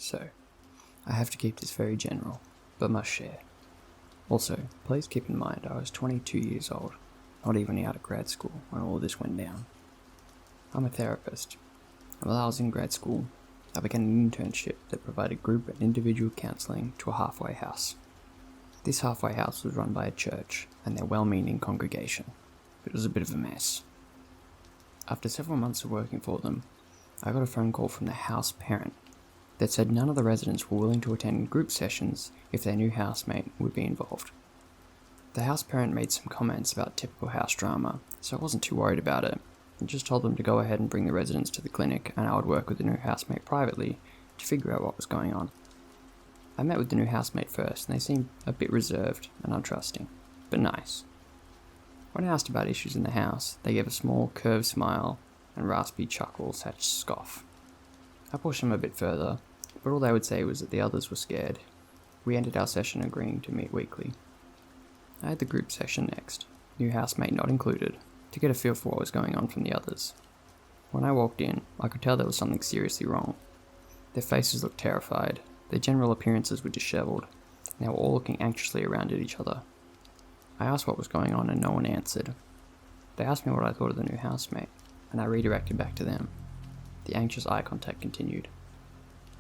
so I have to keep this very general, but must share. Also, please keep in mind I was 22 years old, not even out of grad school when all this went down. I'm a therapist, and while I was in grad school, I began an internship that provided group and individual counselling to a halfway house. This halfway house was run by a church and their well-meaning congregation, but it was a bit of a mess. After several months of working for them, I got a phone call from the house parent that said none of the residents were willing to attend group sessions if their new housemate would be involved. The house parent made some comments about typical house drama, so I wasn't too worried about it. I just told them to go ahead and bring the residents to the clinic, and I would work with the new housemate privately to figure out what was going on. I met with the new housemate first, and they seemed a bit reserved and untrusting, but nice. When I asked about issues in the house, they gave a small curved smile and raspy chuckle/scoff. I pushed them a bit further, but all they would say was that the others were scared. We ended our session agreeing to meet weekly. I had the group session next, new housemate not included, to get a feel for what was going on from the others. When I walked in, I could tell there was something seriously wrong. Their faces looked terrified, their general appearances were dishevelled, and they were all looking anxiously around at each other. I asked what was going on and no one answered. They asked me what I thought of the new housemate, and I redirected back to them. The anxious eye contact continued.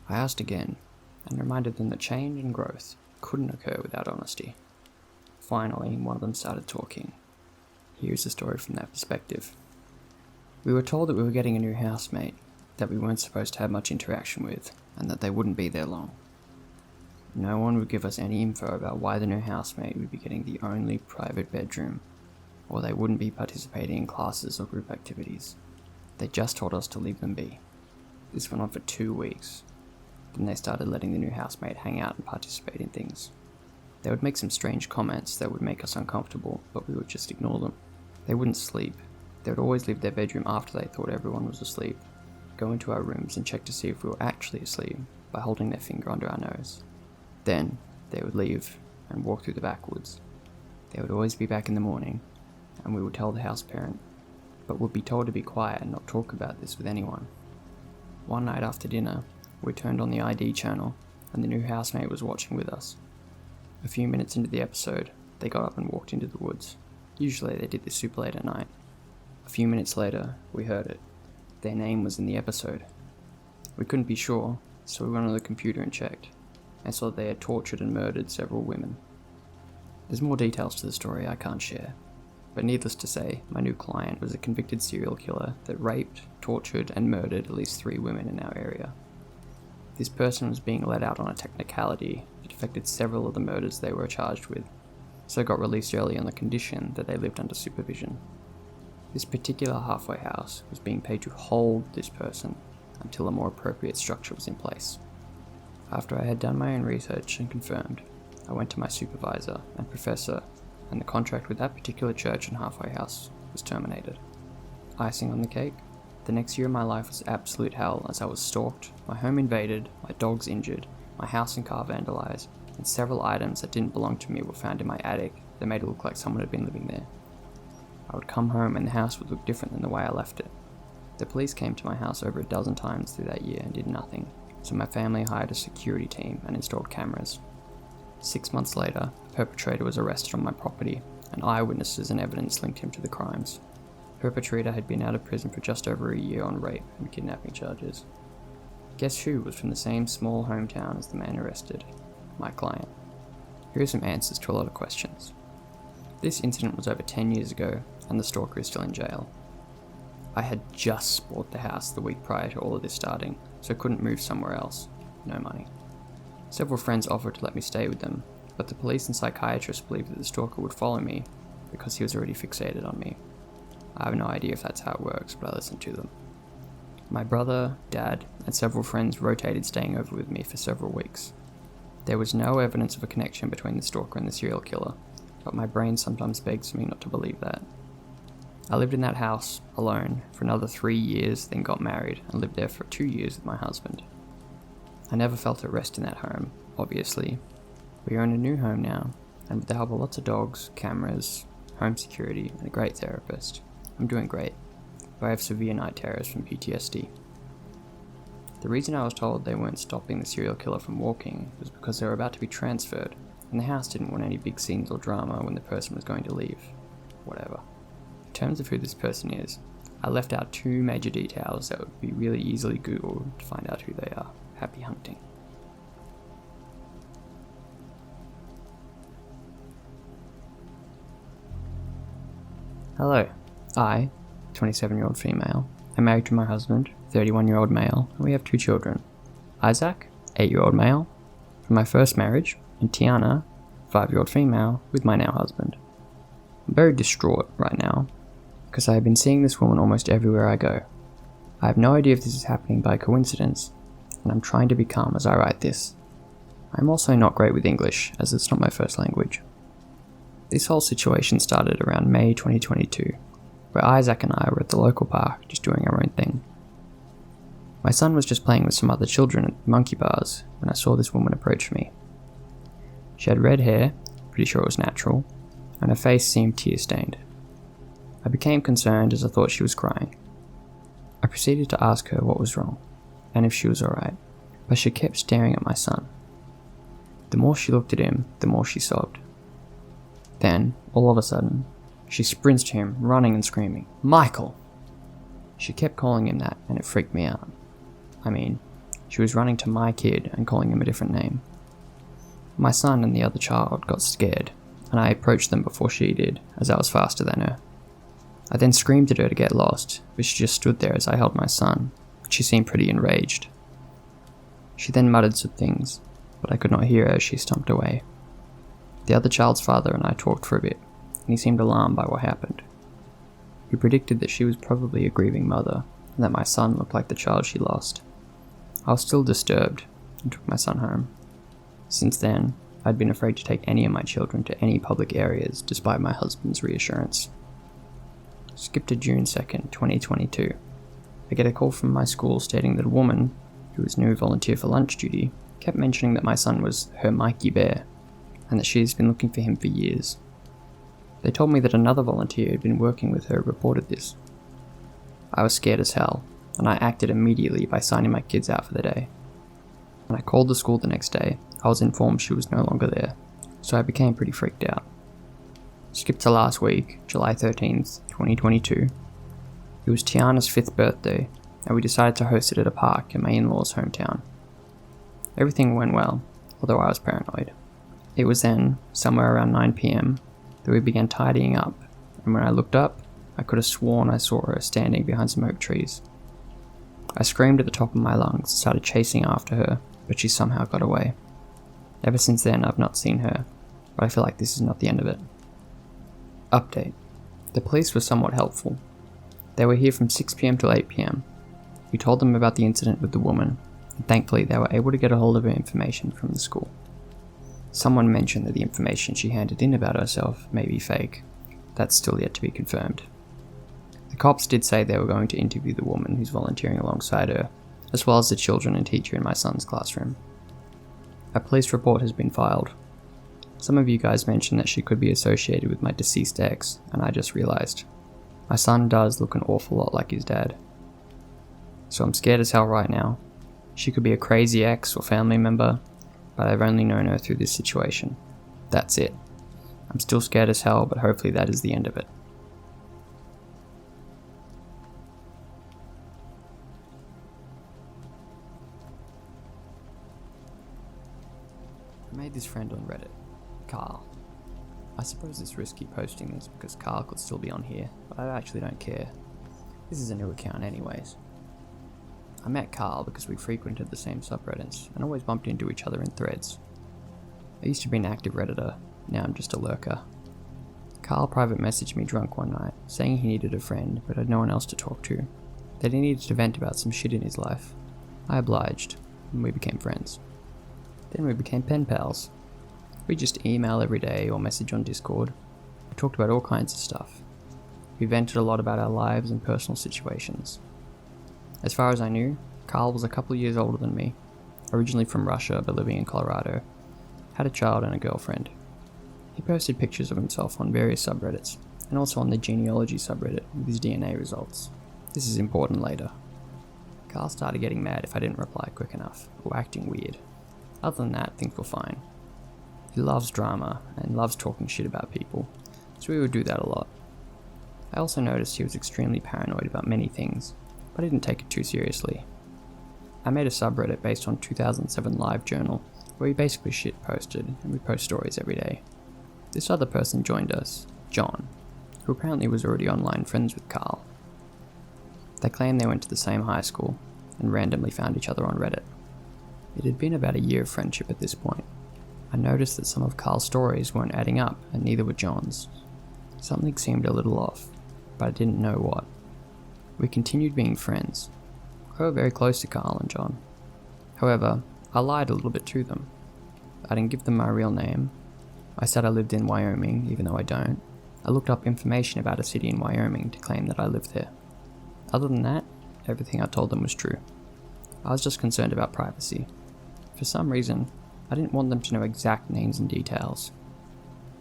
I asked again, and reminded them that change and growth couldn't occur without honesty. Finally, one of them started talking. Here's the story from that perspective. We were told that we were getting a new housemate, that we weren't supposed to have much interaction with, and that they wouldn't be there long. No one would give us any info about why the new housemate would be getting the only private bedroom, or they wouldn't be participating in classes or group activities. They just told us to leave them be. This went on for 2 weeks. Then they started letting the new housemate hang out and participate in things. They would make some strange comments that would make us uncomfortable, but we would just ignore them. They wouldn't sleep. They would always leave their bedroom after they thought everyone was asleep, go into our rooms and check to see if we were actually asleep by holding their finger under our nose. Then, they would leave and walk through the backwoods. They would always be back in the morning, and we would tell the house parent, but would be told to be quiet and not talk about this with anyone. One night after dinner, we turned on the ID channel, and the new housemate was watching with us. A few minutes into the episode, they got up and walked into the woods. Usually they did this super late at night. A few minutes later, we heard it. Their name was in the episode. We couldn't be sure, so we went on the computer and checked, and saw that they had tortured and murdered several women. There's more details to the story I can't share, but needless to say, my new client was a convicted serial killer that raped, tortured, and murdered at least 3 women in our area. This person was being let out on a technicality that affected several of the murders they were charged with, so got released early on the condition that they lived under supervision. This particular halfway house was being paid to hold this person until a more appropriate structure was in place. After I had done my own research and confirmed, I went to my supervisor and professor, and the contract with that particular church and halfway house was terminated. Icing on the cake, the next year of my life was absolute hell as I was stalked, my home invaded, my dogs injured, my house and car vandalized, and several items that didn't belong to me were found in my attic that made it look like someone had been living there. I would come home and the house would look different than the way I left it. The police came to my house over a dozen times through that year and did nothing, so my family hired a security team and installed cameras. 6 months later, the perpetrator was arrested on my property, and eyewitnesses and evidence linked him to the crimes. The perpetrator had been out of prison for just over a year on rape and kidnapping charges. Guess who was from the same small hometown as the man arrested? My client. Here are some answers to a lot of questions. This incident was over 10 years ago, and the stalker is still in jail. I had just bought the house the week prior to all of this starting, so couldn't move somewhere else. No money. Several friends offered to let me stay with them, but the police and psychiatrists believed that the stalker would follow me because he was already fixated on me. I have no idea if that's how it works, but I listened to them. My brother, dad, and several friends rotated staying over with me for several weeks. There was no evidence of a connection between the stalker and the serial killer, but my brain sometimes begs me not to believe that. I lived in that house, alone, for another 3 years, then got married, and lived there for 2 years with my husband. I never felt at rest in that home, obviously. We own a new home now, and with the help of lots of dogs, cameras, home security, and a great therapist, I'm doing great, but I have severe night terrors from PTSD. The reason I was told they weren't stopping the serial killer from walking was because they were about to be transferred, and the house didn't want any big scenes or drama when the person was going to leave. Whatever. In terms of who this person is, I left out two major details that would be really easily Googled to find out who they are. Happy hunting. Hello. I, 27-year-old female, am married to my husband, 31-year-old male, and we have two children. Isaac, 8-year-old male, from my first marriage, and Tiana, 5-year-old female, with my now husband. I'm very distraught right now, because I have been seeing this woman almost everywhere I go. I have no idea if this is happening by coincidence, and I'm trying to be calm as I write this. I'm also not great with English, as it's not my first language. This whole situation started around May 2022, where Isaac and I were at the local park just doing our own thing. My son was just playing with some other children at monkey bars when I saw this woman approach me. She had red hair, pretty sure it was natural, and her face seemed tear-stained. I became concerned as I thought she was crying. I proceeded to ask her what was wrong, and if she was alright, but she kept staring at my son. The more she looked at him, the more she sobbed. Then, all of a sudden, she sprints to him, running and screaming, "Michael!" She kept calling him that, and it freaked me out. I mean, she was running to my kid and calling him a different name. My son and the other child got scared, and I approached them before she did, as I was faster than her. I then screamed at her to get lost, but she just stood there as I held my son. She seemed pretty enraged. She then muttered some things, but I could not hear her as she stomped away. The other child's father and I talked for a bit, and he seemed alarmed by what happened. He predicted that she was probably a grieving mother, and that my son looked like the child she lost. I was still disturbed, and took my son home. Since then, I'd been afraid to take any of my children to any public areas, despite my husband's reassurance. Skip to June 2nd, 2022. I get a call from my school stating that a woman, who was new volunteer for lunch duty, kept mentioning that my son was her Mikey Bear, and that she has been looking for him for years. They told me that another volunteer who had been working with her reported this. I was scared as hell, and I acted immediately by signing my kids out for the day. When I called the school the next day, I was informed she was no longer there, so I became pretty freaked out. Skip to last week, July 13th, 2022. It was Tiana's 5th birthday, and we decided to host it at a park in my in-laws' hometown. Everything went well, although I was paranoid. It was then, somewhere around 9 PM, that we began tidying up, and when I looked up, I could have sworn I saw her standing behind some oak trees. I screamed at the top of my lungs and started chasing after her, but she somehow got away. Ever since then, I've not seen her, but I feel like this is not the end of it. Update. The police were somewhat helpful. They were here from 6 PM till 8 PM. We told them about the incident with the woman, and thankfully they were able to get a hold of her information from the school. Someone mentioned that the information she handed in about herself may be fake. That's still yet to be confirmed. The cops did say they were going to interview the woman who's volunteering alongside her, as well as the children and teacher in my son's classroom. A police report has been filed. Some of you guys mentioned that she could be associated with my deceased ex, and I just realized. My son does look an awful lot like his dad. So I'm scared as hell right now. She could be a crazy ex or family member, but I've only known her through this situation. That's it. I'm still scared as hell, but hopefully that is the end of it. I made this friend on Reddit, Carl. I suppose it's risky posting this because Carl could still be on here, but I actually don't care. This is a new account anyways. I met Carl because we frequented the same subreddits and always bumped into each other in threads. I used to be an active Redditor, now I'm just a lurker. Carl private messaged me drunk one night, saying he needed a friend but had no one else to talk to, that he needed to vent about some shit in his life. I obliged, and we became friends. Then we became pen pals. We just email every day or message on Discord. We talked about all kinds of stuff. We vented a lot about our lives and personal situations. As far as I knew, Carl was a couple of years older than me, originally from Russia but living in Colorado, had a child and a girlfriend. He posted pictures of himself on various subreddits, and also on the genealogy subreddit with his DNA results. This is important later. Carl started getting mad if I didn't reply quick enough, or acting weird. Other than that, things were fine. He loves drama, and loves talking shit about people, so we would do that a lot. I also noticed he was extremely paranoid about many things, but I didn't take it too seriously. I made a subreddit based on 2007 LiveJournal, where we basically shit posted, and we post stories every day. This other person joined us, John, who apparently was already online friends with Carl. They claimed they went to the same high school, and randomly found each other on Reddit. It had been about a year of friendship at this point. I noticed that some of Carl's stories weren't adding up, and neither were John's. Something seemed a little off, but I didn't know what. We continued being friends. We were very close to Carl and John. However, I lied a little bit to them. I didn't give them my real name. I said I lived in Wyoming, even though I don't. I looked up information about a city in Wyoming to claim that I lived there. Other than that, everything I told them was true. I was just concerned about privacy. For some reason, I didn't want them to know exact names and details.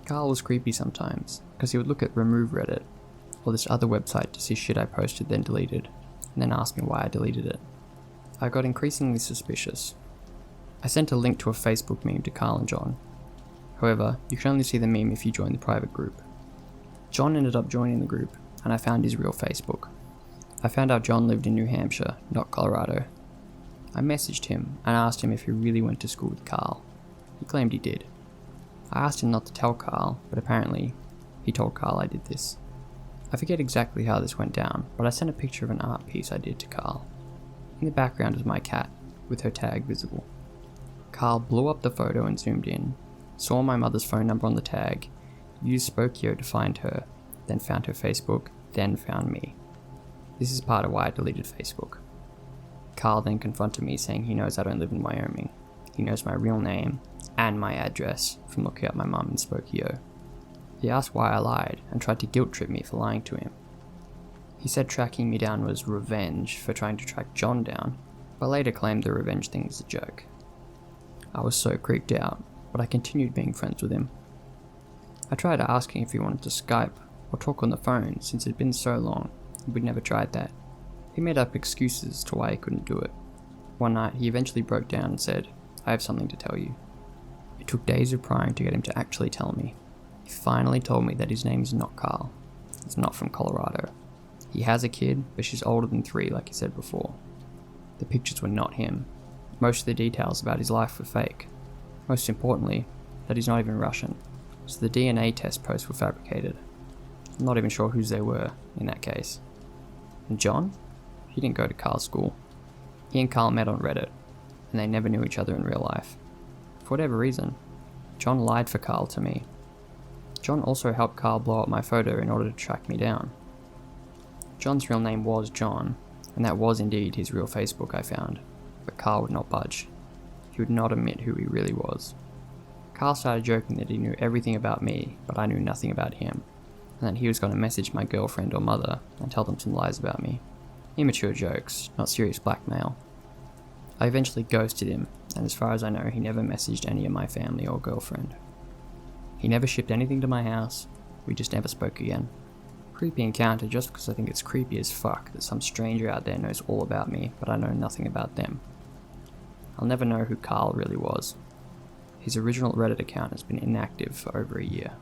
Carl was creepy sometimes, because he would look at Remove Reddit, or this other website to see shit I posted then deleted, and then ask me why I deleted it. I got increasingly suspicious. I sent a link to a Facebook meme to Carl and John. However, you can only see the meme if you join the private group. John ended up joining the group, and I found his real Facebook. I found out John lived in New Hampshire, not Colorado. I messaged him and asked him if he really went to school with Carl. He claimed he did. I asked him not to tell Carl, but apparently, he told Carl I did this. I forget exactly how this went down, but I sent a picture of an art piece I did to Carl. In the background is my cat, with her tag visible. Carl blew up the photo and zoomed in, saw my mother's phone number on the tag, used Spokeo to find her, then found her Facebook, then found me. This is part of why I deleted Facebook. Carl then confronted me saying he knows I don't live in Wyoming. He knows my real name and my address from looking up my mum in Spokeo. He asked why I lied and tried to guilt trip me for lying to him. He said tracking me down was revenge for trying to track John down, but later claimed the revenge thing was a joke. I was so creeped out, but I continued being friends with him. I tried asking if he wanted to Skype or talk on the phone since it had been so long and we'd never tried that. He made up excuses as to why he couldn't do it. One night he eventually broke down and said, "I have something to tell you." It took days of prying to get him to actually tell me. He finally told me that his name is not Carl. He's not from Colorado. He has a kid, but she's older than 3 like he said before. The pictures were not him. Most of the details about his life were fake. Most importantly, that he's not even Russian, so the DNA test posts were fabricated. I'm not even sure whose they were, in that case. And John? He didn't go to Carl's school. He and Carl met on Reddit, and they never knew each other in real life. For whatever reason, John lied for Carl to me. John also helped Carl blow up my photo in order to track me down. John's real name was John, and that was indeed his real Facebook I found, but Carl would not budge. He would not admit who he really was. Carl started joking that he knew everything about me, but I knew nothing about him, and that he was going to message my girlfriend or mother and tell them some lies about me. Immature jokes, not serious blackmail. I eventually ghosted him, and as far as I know, he never messaged any of my family or girlfriend. He never shipped anything to my house, we just never spoke again. Creepy encounter just because I think it's creepy as fuck that some stranger out there knows all about me, but I know nothing about them. I'll never know who Carl really was. His original Reddit account has been inactive for over a year.